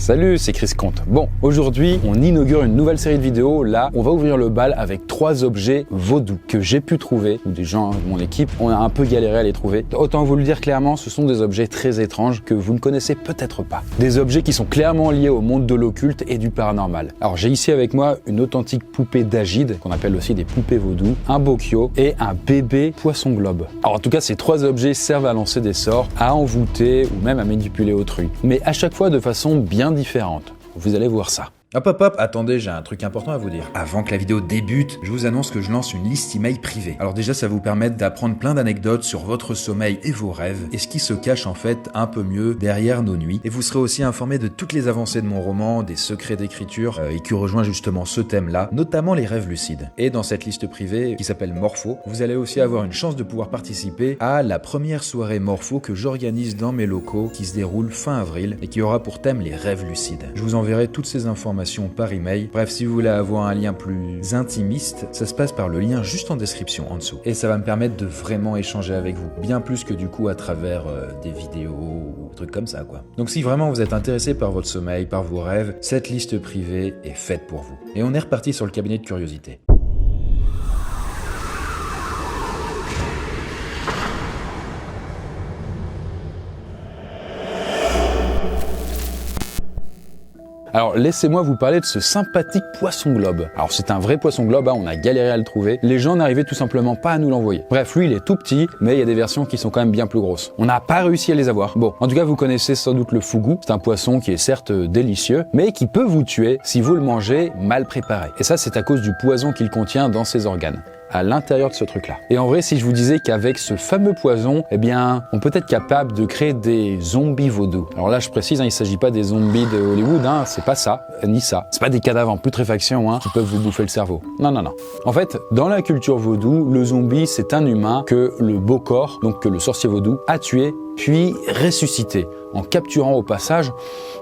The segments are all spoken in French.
Salut, c'est Chris Comte. Bon, aujourd'hui, on inaugure une nouvelle série de vidéos. Là, on va ouvrir le bal avec 3 objets vaudous que j'ai pu trouver, ou des gens de mon équipe, on a un peu galéré à les trouver. Autant vous le dire clairement, ce sont des objets très étranges que vous ne connaissez peut-être pas. Des objets qui sont clairement liés au monde de l'occulte et du paranormal. Alors, j'ai ici avec moi une authentique poupée d'Agide, qu'on appelle aussi des poupées vaudou, un bokyo et un bébé poisson globe. Alors, en tout cas, ces 3 objets servent à lancer des sorts, à envoûter ou même à manipuler autrui. Mais à chaque fois de façon bien différente. Vous allez voir ça. Hop, attendez, j'ai un truc important à vous dire. Avant que la vidéo débute, je vous annonce que je lance une liste email privée. Alors déjà, ça va vous permettre d'apprendre plein d'anecdotes sur votre sommeil et vos rêves, et ce qui se cache en fait un peu mieux derrière nos nuits. Et vous serez aussi informé de toutes les avancées de mon roman, des secrets d'écriture, et qui rejoint justement ce thème-là, notamment les rêves lucides. Et dans cette liste privée, qui s'appelle Morpho, vous allez aussi avoir une chance de pouvoir participer à la première soirée Morpho que j'organise dans mes locaux, qui se déroule fin avril, et qui aura pour thème les rêves lucides. Je vous enverrai toutes ces informations par email. Bref, si vous voulez avoir un lien plus intimiste, ça se passe par le lien juste en description en dessous. Et ça va me permettre de vraiment échanger avec vous, bien plus que du coup à travers des vidéos ou trucs comme ça quoi. Donc si vraiment vous êtes intéressé par votre sommeil, par vos rêves, cette liste privée est faite pour vous. Et on est reparti sur le cabinet de curiosité. Alors laissez-moi vous parler de ce sympathique poisson globe. Alors c'est un vrai poisson globe, on a galéré à le trouver. Les gens n'arrivaient tout simplement pas à nous l'envoyer. Bref, lui il est tout petit, mais il y a des versions qui sont quand même bien plus grosses. On n'a pas réussi à les avoir. Bon, en tout cas vous connaissez sans doute le fugu. C'est un poisson qui est certes délicieux, mais qui peut vous tuer si vous le mangez mal préparé. Et ça c'est à cause du poison qu'il contient dans ses organes, à l'intérieur de ce truc-là. Et en vrai, si je vous disais qu'avec ce fameux poison, eh bien, on peut être capable de créer des zombies vaudous. Alors là, je précise, il s'agit pas des zombies de Hollywood, c'est pas ça, ni ça. C'est pas des cadavres en putréfaction qui peuvent vous bouffer le cerveau. Non. En fait, dans la culture vaudou, le zombie, c'est un humain que le Bokor, donc que le sorcier vaudou, a tué puis ressuscité, en capturant au passage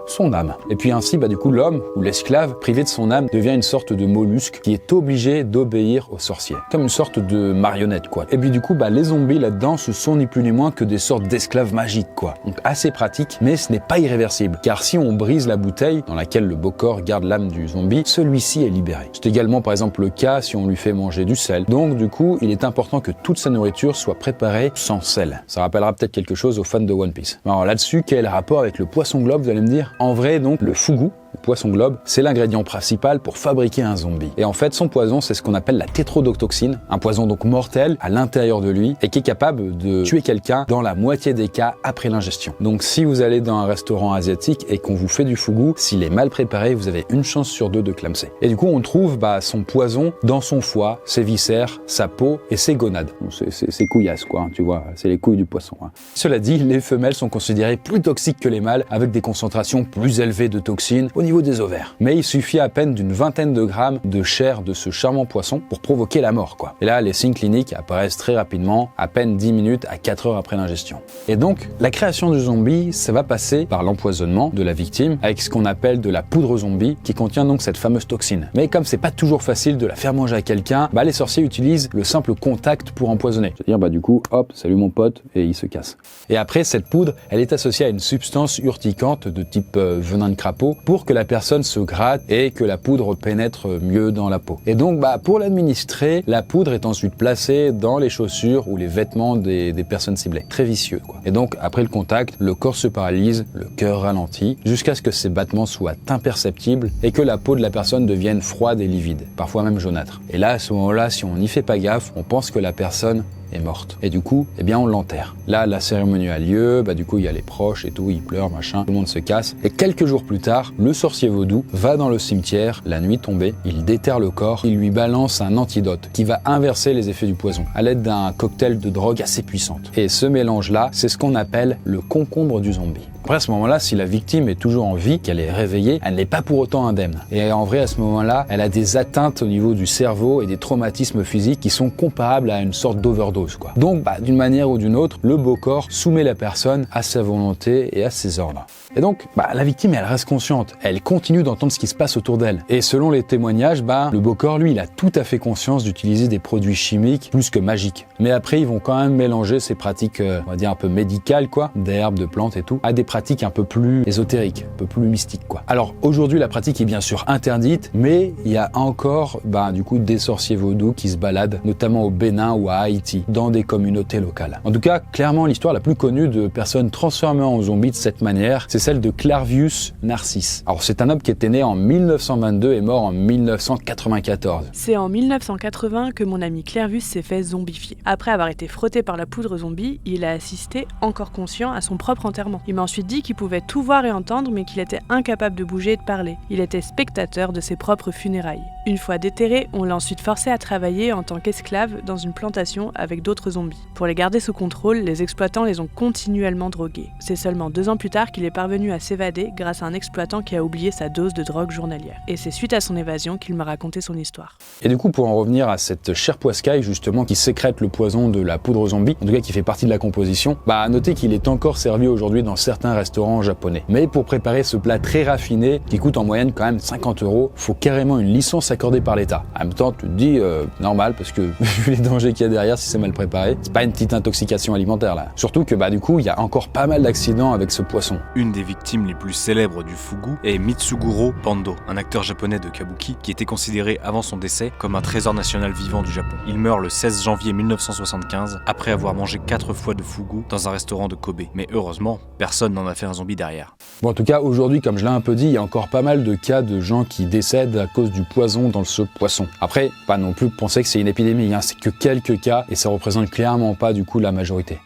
son âme. Et puis ainsi, du coup, l'homme ou l'esclave, privé de son âme, devient une sorte de mollusque qui est obligé d'obéir au sorcier. Comme une sorte de marionnette, quoi. Et puis du coup, les zombies là-dedans, ce sont ni plus ni moins que des sortes d'esclaves magiques, quoi. Donc assez pratique, mais ce n'est pas irréversible. Car si on brise la bouteille dans laquelle le Bokor garde l'âme du zombie, celui-ci est libéré. C'est également, par exemple, le cas si on lui fait manger du sel. Donc du coup, il est important que toute sa nourriture soit préparée sans sel. Ça rappellera peut-être quelque chose aux fans de One Piece. Alors là-dessus, quel est le rapport avec le poisson globe, vous allez me dire? En vrai, donc, le fugu, le poisson globe, c'est l'ingrédient principal pour fabriquer un zombie. Et en fait, son poison, c'est ce qu'on appelle la tétrodotoxine, un poison donc mortel à l'intérieur de lui et qui est capable de tuer quelqu'un dans la moitié des cas après l'ingestion. Donc si vous allez dans un restaurant asiatique et qu'on vous fait du fugu, s'il est mal préparé, vous avez une chance sur 2 de clamser. Et du coup, on trouve son poison dans son foie, ses viscères, sa peau et ses gonades. C'est couillasse quoi, tu vois, c'est les couilles du poisson. Cela dit, les femelles sont considérées plus toxiques que les mâles avec des concentrations plus élevées de toxines au niveau des ovaires. Mais il suffit à peine d'une vingtaine de grammes de chair de ce charmant poisson pour provoquer la mort, quoi. Et là, les signes cliniques apparaissent très rapidement, à peine 10 minutes à 4 heures après l'ingestion. Et donc, la création du zombie, ça va passer par l'empoisonnement de la victime avec ce qu'on appelle de la poudre zombie qui contient donc cette fameuse toxine. Mais comme c'est pas toujours facile de la faire manger à quelqu'un, les sorciers utilisent le simple contact pour empoisonner. C'est-à-dire, du coup, hop, salut mon pote, et il se casse. Et après, cette poudre, elle est associée à une substance urticante de type venin de crapaud pour que la personne se gratte et que la poudre pénètre mieux dans la peau. Et donc, pour l'administrer, la poudre est ensuite placée dans les chaussures ou les vêtements des personnes ciblées. Très vicieux, quoi. Et donc, après le contact, le corps se paralyse, le cœur ralentit, jusqu'à ce que ses battements soient imperceptibles et que la peau de la personne devienne froide et livide, parfois même jaunâtre. Et là, à ce moment-là, si on n'y fait pas gaffe, on pense que la personne est morte. Et du coup, on l'enterre. Là, la cérémonie a lieu, du coup, il y a les proches et tout, ils pleurent, machin, tout le monde se casse. Et quelques jours plus tard, le sorcier vaudou va dans le cimetière, la nuit tombée, il déterre le corps, il lui balance un antidote qui va inverser les effets du poison à l'aide d'un cocktail de drogue assez puissante. Et ce mélange-là, c'est ce qu'on appelle le concombre du zombie. Après, à ce moment-là, si la victime est toujours en vie, qu'elle est réveillée, elle n'est pas pour autant indemne. Et en vrai, à ce moment-là, elle a des atteintes au niveau du cerveau et des traumatismes physiques qui sont comparables à une sorte d'overdose, quoi. Donc, d'une manière ou d'une autre, le Bokor soumet la personne à sa volonté et à ses ordres. Et donc, la victime, elle reste consciente. Elle continue d'entendre ce qui se passe autour d'elle. Et selon les témoignages, le Bokor, lui, il a tout à fait conscience d'utiliser des produits chimiques plus que magiques. Mais après, ils vont quand même mélanger ces pratiques, on va dire un peu médicales, quoi, d'herbes, de plantes et tout, à des pratiques pratique un peu plus ésotérique, un peu plus mystique quoi. Alors aujourd'hui la pratique est bien sûr interdite, mais il y a encore du coup des sorciers vaudous qui se baladent, notamment au Bénin ou à Haïti, dans des communautés locales. En tout cas, clairement l'histoire la plus connue de personnes transformées en zombies de cette manière, c'est celle de Clarvius Narcisse. Alors c'est un homme qui était né en 1922 et mort en 1994. C'est en 1980 que mon ami Clarvius s'est fait zombifier. Après avoir été frotté par la poudre zombie, il a assisté, encore conscient, à son propre enterrement. Il m'a ensuite dit qu'il pouvait tout voir et entendre, mais qu'il était incapable de bouger et de parler. Il était spectateur de ses propres funérailles. Une fois déterré, on l'a ensuite forcé à travailler en tant qu'esclave dans une plantation avec d'autres zombies. Pour les garder sous contrôle, les exploitants les ont continuellement drogués. C'est seulement 2 ans plus tard qu'il est parvenu à s'évader grâce à un exploitant qui a oublié sa dose de drogue journalière. Et c'est suite à son évasion qu'il m'a raconté son histoire. Et du coup, pour en revenir à cette chair poiscaille justement qui sécrète le poison de la poudre zombie, en tout cas qui fait partie de la composition, à noter qu'il est encore servi aujourd'hui dans certains restaurants japonais. Mais pour préparer ce plat très raffiné, qui coûte en moyenne quand même 50 €, faut carrément une licence accordée par l'État. En même temps, tu te dis normal, parce que vu les dangers qu'il y a derrière si c'est mal préparé, c'est pas une petite intoxication alimentaire là. Surtout que du coup, il y a encore pas mal d'accidents avec ce poisson. Une des victimes les plus célèbres du fugu est Mitsuguro Pando, un acteur japonais de kabuki qui était considéré avant son décès comme un trésor national vivant du Japon. Il meurt le 16 janvier 1975 après avoir mangé 4 fois de fugu dans un restaurant de Kobe. Mais heureusement, personne n'en a fait un zombie derrière. Bon, en tout cas, aujourd'hui, comme je l'ai un peu dit, il y a encore pas mal de cas de gens qui décèdent à cause du poison dans ce poisson. Après, pas non plus penser que c'est une épidémie, c'est que quelques cas et ça représente clairement pas du coup la majorité.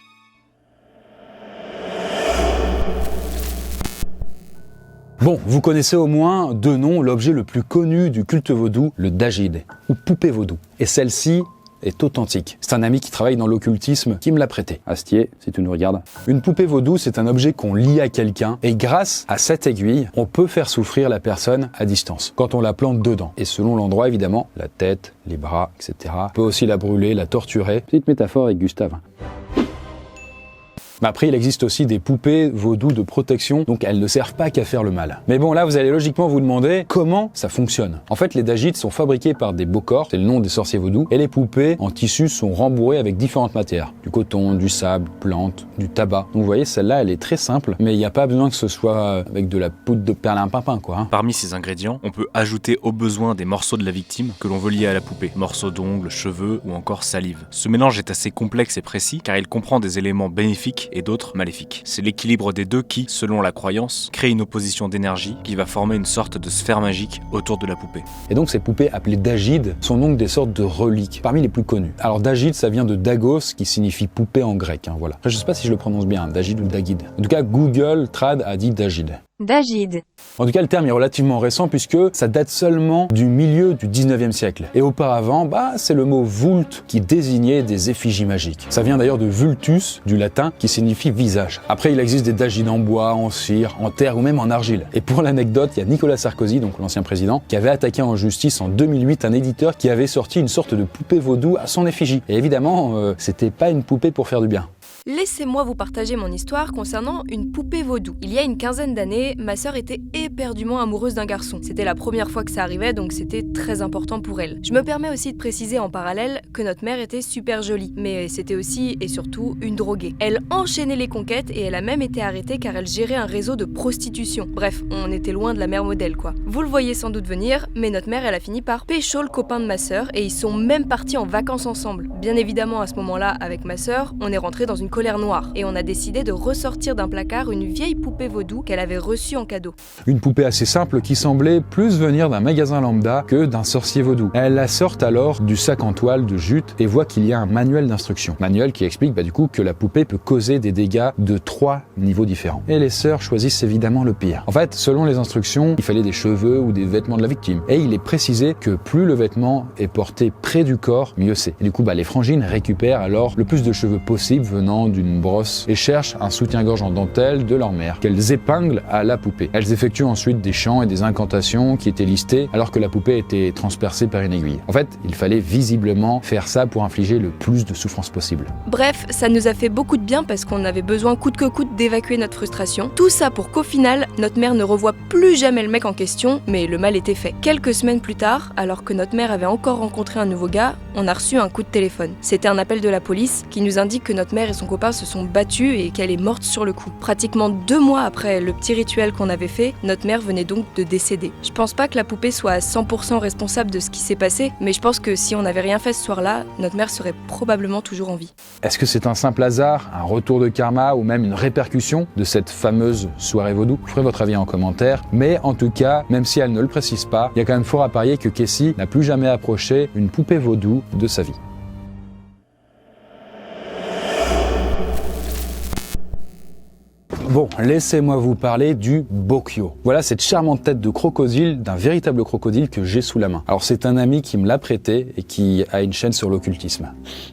Bon, vous connaissez au moins 2 noms, l'objet le plus connu du culte vaudou, le dajid, ou poupée vaudou. Et celle-ci est authentique. C'est un ami qui travaille dans l'occultisme qui me l'a prêté. Astier, si tu nous regardes. Une poupée vaudou, c'est un objet qu'on lie à quelqu'un et grâce à cette aiguille, on peut faire souffrir la personne à distance quand on la plante dedans. Et selon l'endroit, évidemment, la tête, les bras, etc. On peut aussi la brûler, la torturer. Petite métaphore avec Gustave. Après, il existe aussi des poupées vaudou de protection, donc elles ne servent pas qu'à faire le mal. Mais bon, là, vous allez logiquement vous demander comment ça fonctionne. En fait, les dajids sont fabriqués par des bokors, c'est le nom des sorciers vaudous, et les poupées en tissu sont rembourrées avec différentes matières. Du coton, du sable, plantes, du tabac. Donc vous voyez, celle-là, elle est très simple, mais il n'y a pas besoin que ce soit avec de la poudre de perlimpinpin, quoi. Parmi ces ingrédients, on peut ajouter au besoin des morceaux de la victime que l'on veut lier à la poupée. Morceaux d'ongles, cheveux ou encore salive. Ce mélange est assez complexe et précis car il comprend des éléments bénéfiques et d'autres maléfiques. C'est l'équilibre des deux qui, selon la croyance, crée une opposition d'énergie qui va former une sorte de sphère magique autour de la poupée. Et donc ces poupées appelées dajides sont donc des sortes de reliques, parmi les plus connues. Alors dajid, ça vient de dagos, qui signifie poupée en grec, voilà. Après, je sais pas si je le prononce bien, dajid ou dagid. En tout cas, Google Trad a dit dajid. Dajid. En tout cas, le terme est relativement récent puisque ça date seulement du milieu du 19e siècle. Et auparavant, c'est le mot vult qui désignait des effigies magiques. Ça vient d'ailleurs de vultus, du latin, qui signifie visage. Après, il existe des dajids en bois, en cire, en terre ou même en argile. Et pour l'anecdote, il y a Nicolas Sarkozy, donc l'ancien président, qui avait attaqué en justice en 2008 un éditeur qui avait sorti une sorte de poupée vaudou à son effigie. Et évidemment, c'était pas une poupée pour faire du bien. Laissez-moi vous partager mon histoire concernant une poupée vaudou. Il y a une quinzaine d'années, ma sœur était éperdument amoureuse d'un garçon. C'était la première fois que ça arrivait, donc c'était très important pour elle. Je me permets aussi de préciser en parallèle que notre mère était super jolie, mais c'était aussi et surtout une droguée. Elle enchaînait les conquêtes et elle a même été arrêtée car elle gérait un réseau de prostitution. Bref, on était loin de la mère modèle quoi. Vous le voyez sans doute venir, mais notre mère elle a fini par pécho le copain de ma sœur et ils sont même partis en vacances ensemble. Bien évidemment à ce moment-là, avec ma sœur, on est rentré dans une colère noire et on a décidé de ressortir d'un placard une vieille poupée vaudou qu'elle avait reçue en cadeau. Une poupée assez simple qui semblait plus venir d'un magasin lambda que d'un sorcier vaudou. Elle la sort alors du sac en toile de jute et voit qu'il y a un manuel d'instruction. Manuel qui explique du coup que la poupée peut causer des dégâts de 3 niveaux différents. Et les sœurs choisissent évidemment le pire. En fait, selon les instructions, il fallait des cheveux ou des vêtements de la victime. Et il est précisé que plus le vêtement est porté près du corps, mieux c'est. Et du coup, les frangines récupèrent alors le plus de cheveux possible venant d'une brosse et cherchent un soutien-gorge en dentelle de leur mère, qu'elles épinglent à la poupée. Elles effectuent ensuite des chants et des incantations qui étaient listés alors que la poupée était transpercée par une aiguille. En fait, il fallait visiblement faire ça pour infliger le plus de souffrance possible. Bref, ça nous a fait beaucoup de bien parce qu'on avait besoin coûte que coûte d'évacuer notre frustration. Tout ça pour qu'au final, notre mère ne revoie plus jamais le mec en question, mais le mal était fait. Quelques semaines plus tard, alors que notre mère avait encore rencontré un nouveau gars, on a reçu un coup de téléphone. C'était un appel de la police qui nous indique que notre mère et son copain se sont battus et qu'elle est morte sur le coup. Pratiquement 2 mois après le petit rituel qu'on avait fait, notre mère venait donc de décéder. Je pense pas que la poupée soit à 100% responsable de ce qui s'est passé, mais je pense que si on n'avait rien fait ce soir-là, notre mère serait probablement toujours en vie. Est-ce que c'est un simple hasard, un retour de karma ou même une répercussion de cette fameuse soirée vaudou? Je ferai votre avis en commentaire, mais en tout cas, même si elle ne le précise pas, il y a quand même fort à parier que Casey n'a plus jamais approché une poupée vaudou de sa vie. Bon, laissez-moi vous parler du Bokyo. Voilà cette charmante tête de crocodile, d'un véritable crocodile que j'ai sous la main. Alors c'est un ami qui me l'a prêté et qui a une chaîne sur l'occultisme.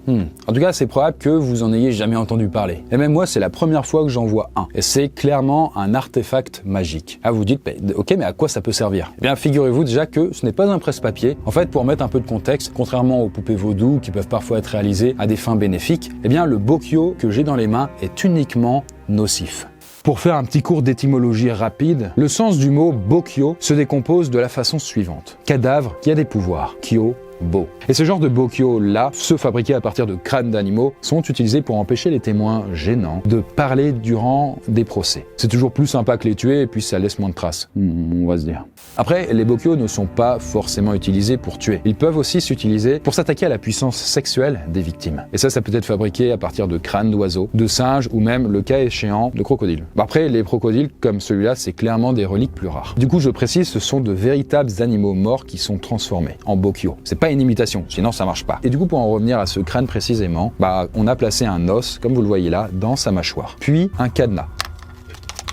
En tout cas, c'est probable que vous en ayez jamais entendu parler. Et même moi, c'est la première fois que j'en vois un. Et c'est clairement un artefact magique. Ah, vous dites, ok, mais à quoi ça peut servir? Eh bien, figurez-vous déjà que ce n'est pas un presse-papier. En fait, pour mettre un peu de contexte, contrairement aux poupées vaudou qui peuvent parfois être réalisées à des fins bénéfiques, eh bien, le Bokyo que j'ai dans les mains est uniquement nocif. Pour faire un petit cours d'étymologie rapide, le sens du mot Bokyo se décompose de la façon suivante. Cadavre qui a des pouvoirs. Kyo, beau. Et ce genre de Bokyo-là, ceux fabriqués à partir de crânes d'animaux, sont utilisés pour empêcher les témoins gênants de parler durant des procès. C'est toujours plus sympa que les tuer et puis ça laisse moins de traces, on va se dire. Après, les Bokyo ne sont pas forcément utilisés pour tuer. Ils peuvent aussi s'utiliser pour s'attaquer à la puissance sexuelle des victimes. Et ça peut être fabriqué à partir de crânes d'oiseaux, de singes ou même, le cas échéant, de crocodiles. Après, les crocodiles comme celui-là, c'est clairement des reliques plus rares. Du coup, je précise, ce sont de véritables animaux morts qui sont transformés en Bokyo. C'est pas une imitation, sinon ça marche pas. Et du coup, pour en revenir à ce crâne précisément, on a placé un os, comme vous le voyez là, dans sa mâchoire. Puis un cadenas,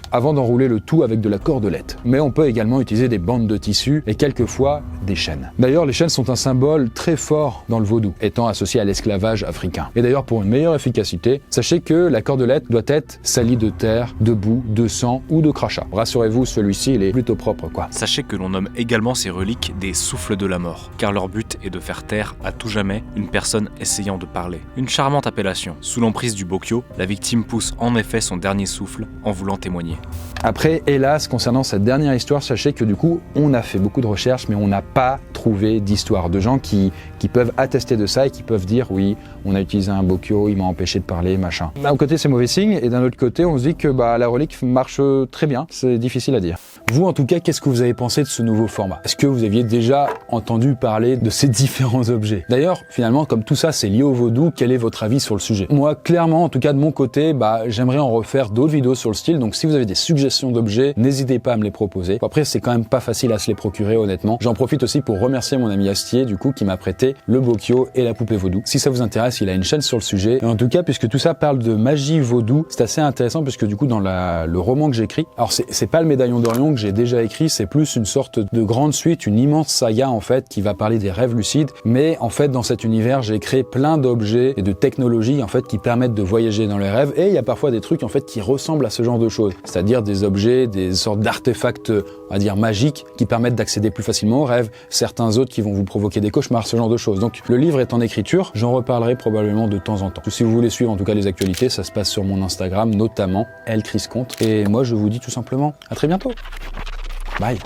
avant d'enrouler le tout avec de la cordelette. Mais on peut également utiliser des bandes de tissu et quelquefois des chaînes. D'ailleurs, les chaînes sont un symbole très fort dans le vaudou, étant associé à l'esclavage africain. Et d'ailleurs, pour une meilleure efficacité, sachez que la cordelette doit être salie de terre, de boue, de sang ou de crachat. Rassurez-vous, celui-ci, il est plutôt propre, quoi. Sachez que l'on nomme également ces reliques des souffles de la mort, car leur but est de faire taire à tout jamais une personne essayant de parler. Une charmante appellation. Sous l'emprise du Bokyo, la victime pousse en effet son dernier souffle en voulant témoigner. Après, hélas, concernant cette dernière histoire, sachez que du coup, on a fait beaucoup de recherches, mais on n'a pas trouvé d'histoire de gens qui peuvent attester de ça et qui peuvent dire oui, on a utilisé un Bokyo, il m'a empêché de parler, machin. D'un côté, c'est mauvais signe, et d'un autre côté, on se dit que la relique marche très bien, c'est difficile à dire. Vous, en tout cas, qu'est-ce que vous avez pensé de ce nouveau format? Est-ce que vous aviez déjà entendu parler de ces différents objets? D'ailleurs, finalement, comme tout ça, c'est lié au vaudou, quel est votre avis sur le sujet? Moi, clairement, en tout cas de mon côté, j'aimerais en refaire d'autres vidéos sur le style, donc si vous avez des suggestions d'objets, n'hésitez pas à me les proposer. Après, c'est quand même pas facile à se les procurer, honnêtement. J'en profite aussi pour remercier mon ami Astier, du coup, qui m'a prêté le Bokyo et la poupée vaudou. Si ça vous intéresse, il a une chaîne sur le sujet. Et en tout cas, puisque tout ça parle de magie vaudou, c'est assez intéressant puisque du coup, dans le roman que j'écris, alors c'est pas le Médaillon d'Orion que j'ai déjà écrit, c'est plus une sorte de grande suite, une immense saga en fait, qui va parler des rêves lucides. Mais en fait, dans cet univers, j'ai créé plein d'objets et de technologies en fait qui permettent de voyager dans les rêves. Et il y a parfois des trucs en fait qui ressemblent à ce genre de choses, c'est-à-dire des objets, des sortes d'artefacts, on va dire magiques, qui permettent d'accéder plus facilement aux rêves. Certains autres qui vont vous provoquer des cauchemars, ce genre de choses. Donc le livre est en écriture, j'en reparlerai probablement de temps en temps. Si vous voulez suivre en tout cas les actualités, ça se passe sur mon Instagram, notamment elchrisconte. Et moi je vous dis tout simplement à très bientôt. Bye.